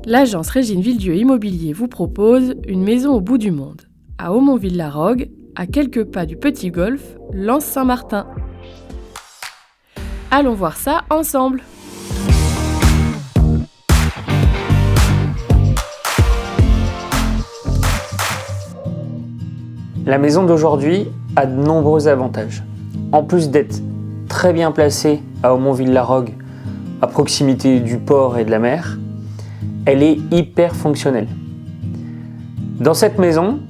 L'agence Régine Villedieu Immobilier vous propose une maison au bout du monde, à Aumonville-la-Rogue, à quelques pas du Petit Golfe, Lens-Saint-Martin. Allons voir ça ensemble. La maison d'aujourd'hui a de nombreux avantages. En plus d'être très bien placée à Aumonville-la-Rogue, à proximité du port et de la mer, elle est hyper fonctionnelle. Dans cette maison,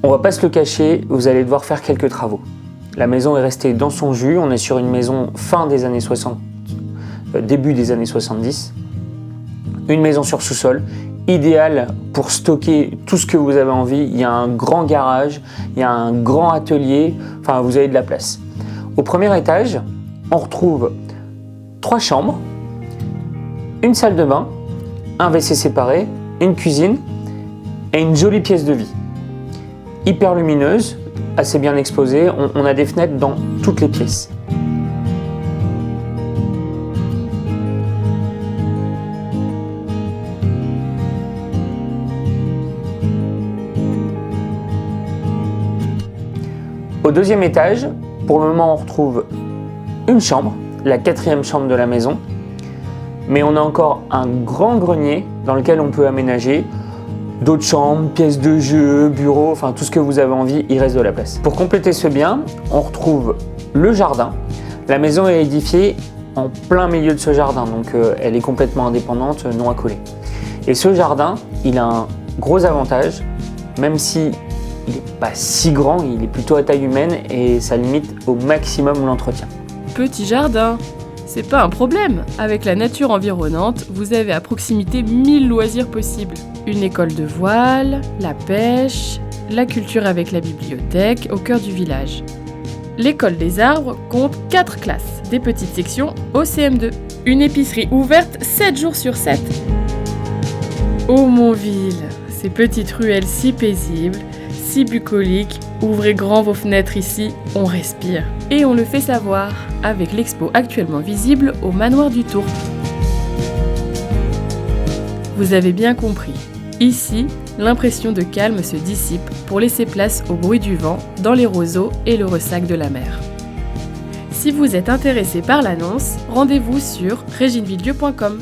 on va pas se le cacher, vous allez devoir faire quelques travaux. La maison est restée dans son jus, on est sur une maison fin des années 60, début des années 70. Une maison sur sous-sol, idéale pour stocker tout ce que vous avez envie. Il y a un grand garage, il y a un grand atelier, enfin vous avez de la place. Au premier étage, on retrouve 3 chambres, une salle de bain, un WC séparé, une cuisine et une jolie pièce de vie. Hyper lumineuse, assez bien exposée, on a des fenêtres dans toutes les pièces. Au deuxième étage, pour le moment on retrouve une chambre, la 4e chambre de la maison, mais on a encore un grand grenier dans lequel on peut aménager d'autres chambres, pièces de jeu, bureaux, enfin tout ce que vous avez envie, il reste de la place. Pour compléter ce bien, on retrouve le jardin. La maison est édifiée en plein milieu de ce jardin, donc elle est complètement indépendante, non accolée. Et ce jardin, il a un gros avantage, même si il n'est pas si grand, il est plutôt à taille humaine et ça limite au maximum l'entretien. Petit jardin, c'est pas un problème. Avec la nature environnante, vous avez à proximité 1000 loisirs possibles. Une école de voile, la pêche, la culture avec la bibliothèque au cœur du village. L'école des arbres compte 4 classes, des petites sections au CM2. Une épicerie ouverte 7 jours sur 7. Aumonville, ces petites ruelles si paisibles, si bucoliques, ouvrez grand vos fenêtres ici, on respire. Et on le fait savoir, avec l'expo actuellement visible au Manoir du Tour. Vous avez bien compris, ici, l'impression de calme se dissipe pour laisser place au bruit du vent dans les roseaux et le ressac de la mer. Si vous êtes intéressé par l'annonce, rendez-vous sur reginevilledieu.com.